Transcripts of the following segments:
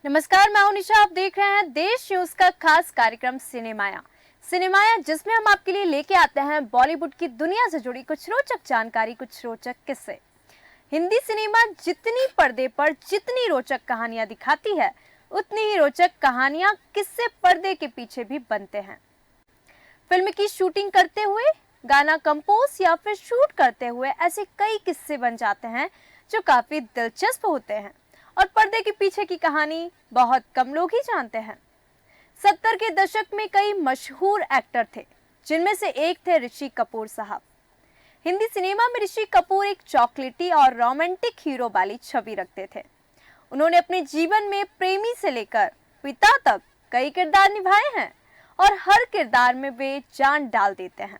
नमस्कार, मैं हूं निशा। आप देख रहे हैं देश न्यूज का खास कार्यक्रम सिनेमाया। सिनेमाया जिसमें हम आपके लिए लेके आते हैं बॉलीवुड की दुनिया से जुड़ी कुछ रोचक जानकारी, कुछ रोचक किस्से। हिंदी सिनेमा जितनी पर्दे पर जितनी रोचक कहानियां दिखाती है, उतनी ही रोचक कहानियां किस्से पर्दे के पीछे भी बनते हैं। फिल्म की शूटिंग करते हुए, गाना कंपोज या फिर शूट करते हुए ऐसे कई किस्से बन जाते हैं जो काफी दिलचस्प होते हैं और पर्दे के पीछे की कहानी बहुत कम लोग ही जानते हैं। 70 के दशक में कई मशहूर एक्टर थे, जिनमें से एक थे ऋषि कपूर साहब। हिंदी सिनेमा में ऋषि कपूर एक चॉकलेटी और रोमांटिक हीरो वाली छवि रखते थे। उन्होंने अपने जीवन में प्रेमी से लेकर पिता तक कई किरदार निभाए हैं और हर किरदार में वे जान डाल देते हैं।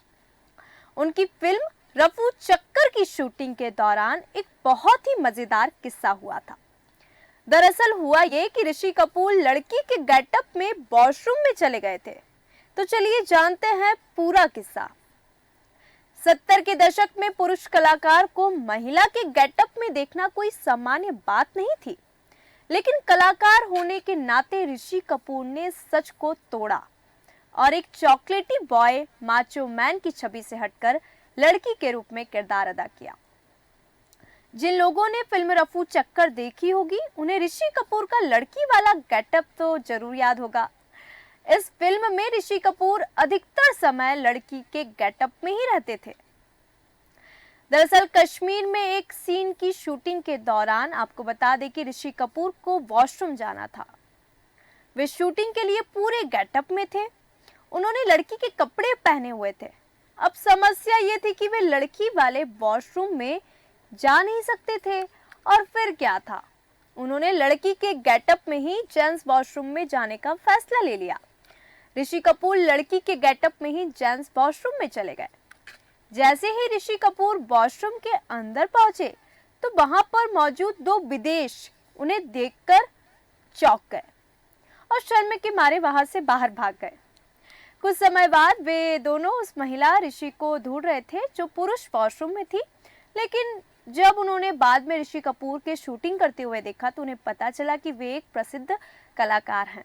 उनकी फिल्म रफू चक्कर की शूटिंग के दौरान एक बहुत ही मजेदार किस्सा हुआ था। दरअसल हुआ ये कि ऋषि कपूर लड़की के गेटअप में वॉशरूम में चले गए थे। तो चलिए जानते हैं पूरा किस्सा। 70 के दशक में पुरुष कलाकार को महिला के गेटअप में देखना कोई सामान्य बात नहीं थी, लेकिन कलाकार होने के नाते ऋषि कपूर ने सच को तोड़ा और एक चॉकलेटी बॉय माचो मैन की छवि से हटकर लड़की के रूप में किरदार अदा किया। जिन लोगों ने फिल्म रफू चक्कर देखी होगी, उन्हें ऋषि कपूर का लड़की वाला गेटअप तो जरूर याद होगा। इस फिल्म में ऋषि कपूर अधिकतर समय लड़की के गेटअप में ही रहते थे। दरअसल कश्मीर में एक सीन की शूटिंग के दौरान आपको बता दें कि ऋषि कपूर को वॉशरूम जाना था। वे शूटिंग के लिए पूरे गेटअप में थे। उन्होंने लड़की के कपड़े पहने हुए थे। अब समस्या ये थी कि वे लड़की वाले वॉशरूम में जा नहीं सकते थे और फिर क्या था, उन्होंने लड़की के गेटअप में ही जेंट्स वॉशरूम में जाने का फैसला ले लिया। ऋषि कपूर लड़की के गेटअप में ही जेंट्स वॉशरूम में चले गए। जैसे ही ऋषि कपूर वॉशरूम के अंदर पहुंचे तो वहां पर मौजूद दो विदेश उन्हें देखकर चौंक गए और शर्म के मारे वहां से बाहर भाग गए। कुछ समय बाद वे दोनों उस महिला ऋषि को ढूंढ रहे थे जो पुरुष वॉशरूम में थी, लेकिन जब उन्होंने बाद में ऋषि कपूर के शूटिंग करते हुए देखा तो उन्हें पता चला कि वे एक प्रसिद्ध कलाकार हैं।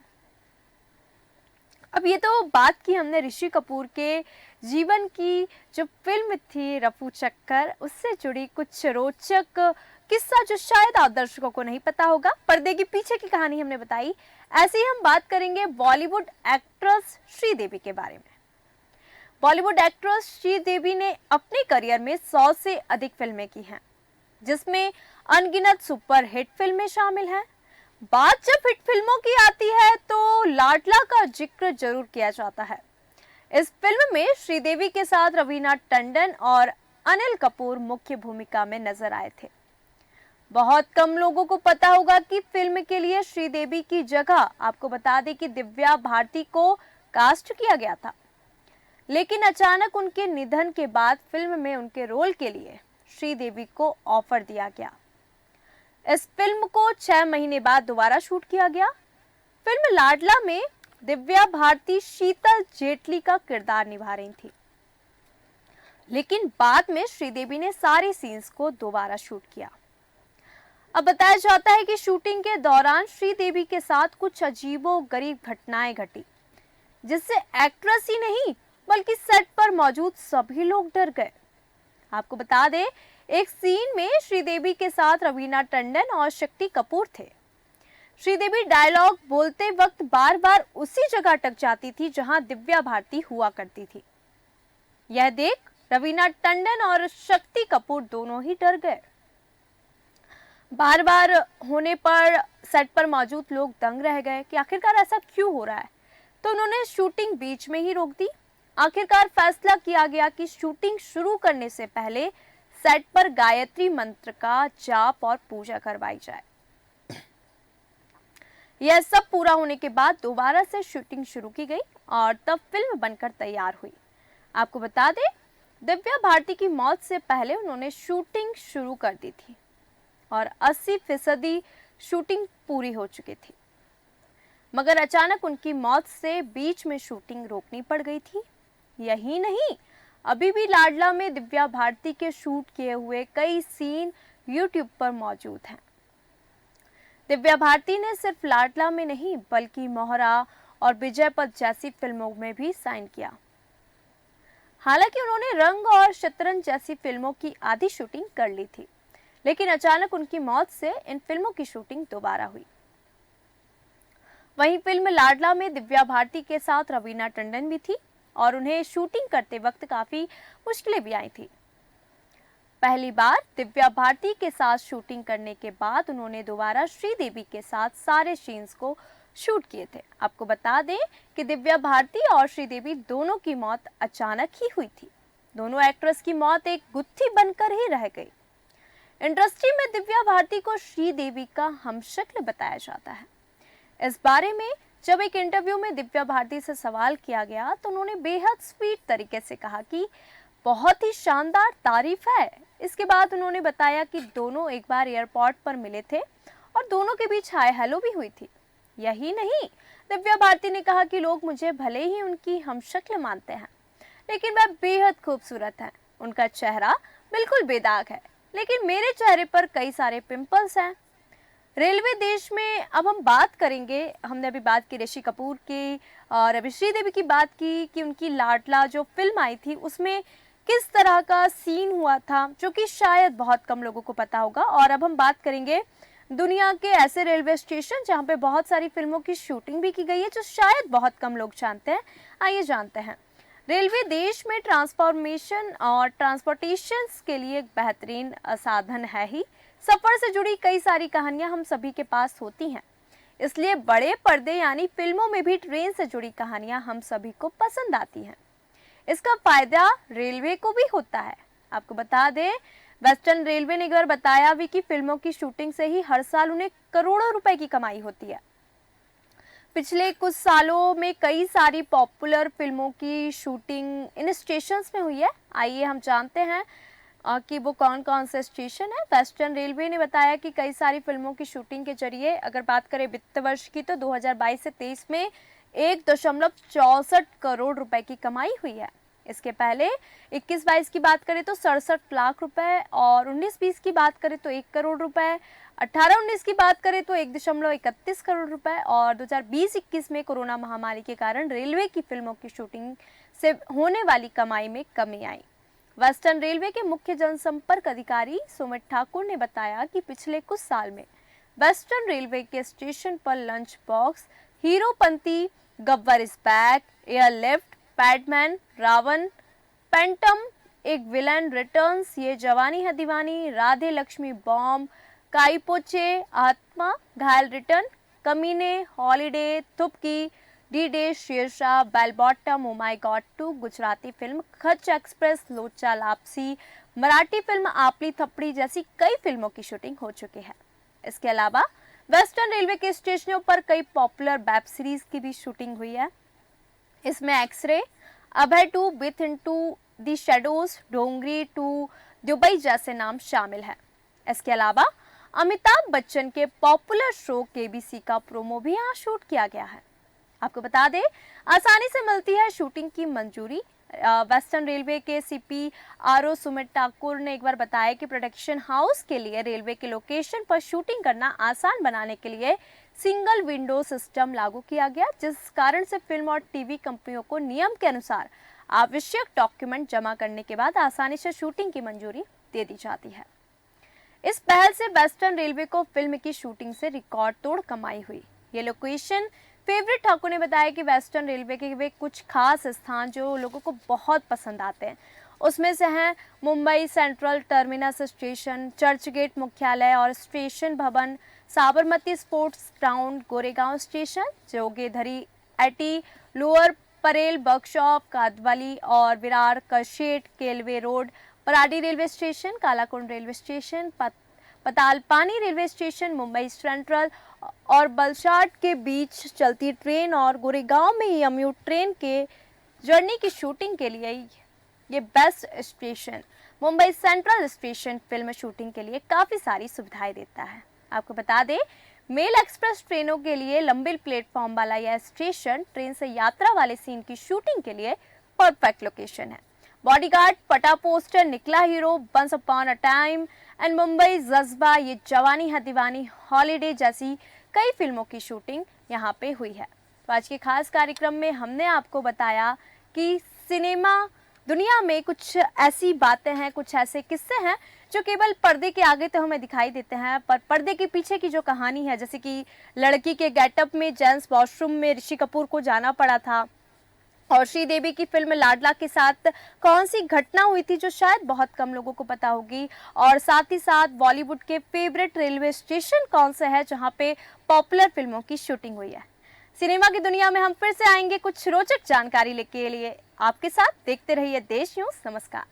अब ये तो बात की हमने ऋषि कपूर के जीवन की, जो फिल्म थी रफू चक्कर, उससे जुड़ी कुछ रोचक किस्सा जो शायद आप दर्शकों को नहीं पता होगा। पर्दे के पीछे की कहानी हमने बताई। ऐसे ही हम बात करेंगे बॉलीवुड एक्ट्रेस श्रीदेवी के बारे में। बॉलीवुड एक्ट्रेस श्रीदेवी ने अपने करियर में 100 से अधिक फिल्में की हैं, जिसमें अनगिनत सुपरहिट फिल्में शामिल हैं। बात जब हिट फिल्मों की आती है तो लाडला का जिक्र जरूर किया जाता है। इस फिल्म में श्रीदेवी के साथ रवीना टंडन और अनिल कपूर मुख्य भूमिका में नजर आए थे। बहुत कम लोगों को पता होगा कि फिल्म के लिए श्रीदेवी की जगह आपको बता दें कि दिव्या भारती को कास्ट किया गया था, लेकिन अचानक उनके निधन के बाद फिल्म में उनके रोल के लिए श्रीदेवी को ऑफर दिया गया। इस फिल्म को 6 महीने बाद दोबारा शूट किया गया। फिल्म लाडला में दिव्या भारती शीतल जेटली का किरदार निभा रही थी, लेकिन बाद में श्रीदेवी ने सारे सीन्स को दोबारा शूट किया। अब बताया जाता है कि शूटिंग के दौरान श्रीदेवी के साथ कुछ अजीबोगरीब घटनाएं घटी, जिससे एक्ट्रेस ही नहीं बल्कि सेट पर मौजूद सभी लोग डर गए। आपको बता दें, एक सीन में श्रीदेवी के साथ रवीना टंडन और शक्ति कपूर थे। श्रीदेवी डायलॉग बोलते वक्त बार बार उसी जगह अटक जाती थी जहां दिव्या भारती हुआ करती थी। यह देख रवीना टंडन और शक्ति कपूर दोनों ही डर गए। बार बार होने पर सेट पर मौजूद लोग दंग रह गए कि आखिरकार ऐसा क्यों हो रहा है, तो उन्होंने शूटिंग बीच में ही रोक दी। आखिरकार फैसला किया गया कि शूटिंग शुरू करने से पहले सेट पर गायत्री मंत्र का जाप और पूजा करवाई जाए। यह सब पूरा होने के बाद दोबारा से शूटिंग शुरू की गई और तब फिल्म बनकर तैयार हुई। आपको बता दें, दिव्या भारती की मौत से पहले उन्होंने शूटिंग शुरू कर दी थी और 80% शूटिंग पूरी हो चुकी थी, मगर अचानक उनकी मौत से बीच में शूटिंग रोकनी पड़ गई थी। यही नहीं, अभी भी लाडला में दिव्या भारती के शूट किए हुए कई सीन YouTube पर मौजूद हैं। दिव्या भारती ने सिर्फ लाडला में नहीं बल्कि मोहरा और विजयपथ जैसी फिल्मों में भी साइन किया। हालांकि उन्होंने रंग और शतरंज जैसी फिल्मों की आधी शूटिंग कर ली थी, लेकिन अचानक उनकी मौत से इन फिल्मों की शूटिंग दोबारा हुई। वहीं फिल्म लाडला में दिव्या भारती के साथ रवीना टंडन भी थी और उन्हें शूटिंग करते वक्त काफी मुश्किलें भी आई थी। पहली बार दिव्या भारती के साथ शूटिंग करने के बाद उन्होंने दोबारा श्रीदेवी के साथ सारे सीन्स को शूट किए थे। आपको बता दें कि दिव्या भारती और श्रीदेवी दोनों की मौत अचानक ही हुई थी। दोनों एक्ट्रेस की मौत एक गुत्थी बनकर ही रह गई। इंडस्ट्री में दिव्या भारती को श्रीदेवी का हमशक्ल बताया जाता है। इस बारे में जब एक इंटरव्यू में दिव्या भारती से सवाल किया गया तो उन्होंने बेहद स्वीट तरीके से कहा कि बहुत ही शानदार तारीफ है। इसके बाद उन्होंने बताया कि दोनों एक बार एयरपोर्ट पर मिले थे और दोनों के बीच हाय हेलो भी हुई थी। यही नहीं, दिव्या भारती ने कहा कि लोग मुझे भले ही उनकी हमशक्ल मानते हैं, लेकिन वह बेहद खूबसूरत है। उनका चेहरा बिल्कुल बेदाग है, लेकिन मेरे चेहरे पर कई सारे पिंपल्स हैं। रेलवे देश में अब हम बात करेंगे। हमने अभी बात की ऋषि कपूर की और अभी श्रीदेवी की बात की कि उनकी लाडला जो फिल्म आई थी उसमें किस तरह का सीन हुआ था, जो कि शायद बहुत कम लोगों को पता होगा। और अब हम बात करेंगे दुनिया के ऐसे रेलवे स्टेशन जहां पे बहुत सारी फिल्मों की शूटिंग भी की गई है, जो शायद बहुत कम लोग जानते हैं। आइए जानते हैं। रेलवे देश में ट्रांसफॉर्मेशन और ट्रांसपोर्टेशन के लिए एक बेहतरीन साधन है ही। सफर से जुड़ी कई सारी कहानियां हम सभी के पास होती हैं, इसलिए बड़े पर्दे यानी फिल्मों में भी ट्रेन से जुड़ी कहानियां हम सभी को पसंद आती हैं। इसका फायदा रेलवे को भी होता है। आपको बता दें, वेस्टर्न रेलवे ने एक बार बताया भी कि फिल्मों की शूटिंग से ही हर साल उन्हें करोड़ों रुपए की कमाई होती है। पिछले कुछ सालों में कई सारी पॉपुलर फिल्मों की शूटिंग इन स्टेशंस में हुई है। आइए हम जानते हैं कि वो कौन कौन से स्टेशन है। वेस्टर्न रेलवे ने बताया कि कई सारी फिल्मों की शूटिंग के जरिए अगर बात करें वित्त वर्ष की तो 2022 से 23 में 1.64 करोड़ रुपए की कमाई हुई है। इसके पहले 21-22 की बात करें तो 67 लाख रुपए और 19-20 की बात करें तो 1 करोड़ रुपए, 18-19 की बात करें तो 1.31 करोड़ रुपए और 2020-21 में कोरोना महामारी के कारण रेलवे की फिल्मों की शूटिंग से होने वाली कमाई में कमी आई। वेस्टर्न रेलवे के मुख्य जनसंपर्क अधिकारी सुमित ठाकुर ने बताया कि पिछले कुछ साल में वेस्टर्न रेलवे के स्टेशन पर lunch box, Heropanti, Gabbar is back, Airlift, Padman, Raavan, Phantom, Ek villain returns, Yeh Jawaani Hai Deewani, Radhe Laxmmi bomb, Kai Po Che, Aatma, Ghayal return, Kaminey, holiday, Thupki, D Day, Shershaah, Bell Bottom, Oh My God 2, Gujarati film Kutch Express, Locha Lapsi, Marathi film आपली थप्पड़ी जैसी कई फिल्मों की शूटिंग हो चुकी है। इसके अलावा वेस्टर्न रेलवे के स्टेशनों पर कई पॉपुलर वेब सीरीज की भी शूटिंग हुई है। इसमें X ray, Abhay 2, with into the shadows, Dongri 2, Dubai जैसे नाम शामिल हैं। इसके अलावा अमिताभ बच्चन के पॉपुलर शो केबीसी का प्रोमो भी यहाँ शूट किया गया है। आपको बता दें, आसानी से मिलती है शूटिंग की मंजूरी। वेस्टर्न रेलवे के CPRO सुमित ठाकुर ने एक बार बताया कि प्रोडक्शन हाउस के लिए रेलवे के लोकेशन पर शूटिंग करना आसान बनाने के लिए सिंगल विंडो सिस्टम लागू किया गया, जिस कारण से फिल्म और टीवी कंपनियों को नियम के अनुसार आवश्यक डॉक्यूमेंट जमा करने के बाद आसानी से शूटिंग की मंजूरी दे दी जाती है। इस पहल से वेस्टर्न रेलवे को फिल्म की शूटिंग से रिकॉर्ड तोड़ कमाई हुई। ये लोकेशन फेवरेट ठाकुर ने बताया कि वेस्टर्न रेलवे के वे कुछ खास स्थान जो लोगों को बहुत पसंद आते हैं, उसमें से हैं Mumbai Central Terminus station, Churchgate मुख्यालय और station Bhavan, Sabarmati sports ground, Goregaon station, Jogeshwari एटी, लोअर परेल वर्कशॉप, कादवाली और विरार, करशेट, Kelve road, Pardi railway station, Kalakund railway station, Patalpani railway station, Mumbai Central और बलसाड के बीच चलती ट्रेन और गोरेगांव में यमयू ट्रेन के जर्नी की शूटिंग के लिए ये best station Mumbai Central station film shooting के लिए काफ़ी सारी सुविधाएं देता है। आपको बता दें, मेल एक्सप्रेस ट्रेनों के लिए लंबे प्लेटफॉर्म वाला यह स्टेशन ट्रेन से यात्रा वाले सीन की शूटिंग के लिए परफेक्ट लोकेशन है। Bodyguard, Phata poster, Nikla hero, once upon a time and Mumbai Jazbaa, Yeh Jawaani Hai Deewani, holiday जैसी कई फिल्मों की शूटिंग यहाँ पे हुई है। तो आज के खास कार्यक्रम में हमने आपको बताया कि सिनेमा दुनिया में कुछ ऐसी बातें हैं, कुछ ऐसे किस्से हैं जो केवल पर्दे के आगे तो हमें दिखाई देते हैं, पर पर्दे के पीछे की जो कहानी है, जैसे कि लड़की के गेटअप में जेंट्स वॉशरूम में ऋषि कपूर को जाना पड़ा था, और श्रीदेवी की फिल्म लाडला के साथ कौन सी घटना हुई थी जो शायद बहुत कम लोगों को पता होगी, और साथ ही साथ बॉलीवुड के फेवरेट रेलवे स्टेशन कौन सा है जहां पे पॉपुलर फिल्मों की शूटिंग हुई है। सिनेमा की दुनिया में हम फिर से आएंगे कुछ रोचक जानकारी लेके लिए आपके साथ। देखते रहिए देश न्यूज़। नमस्कार।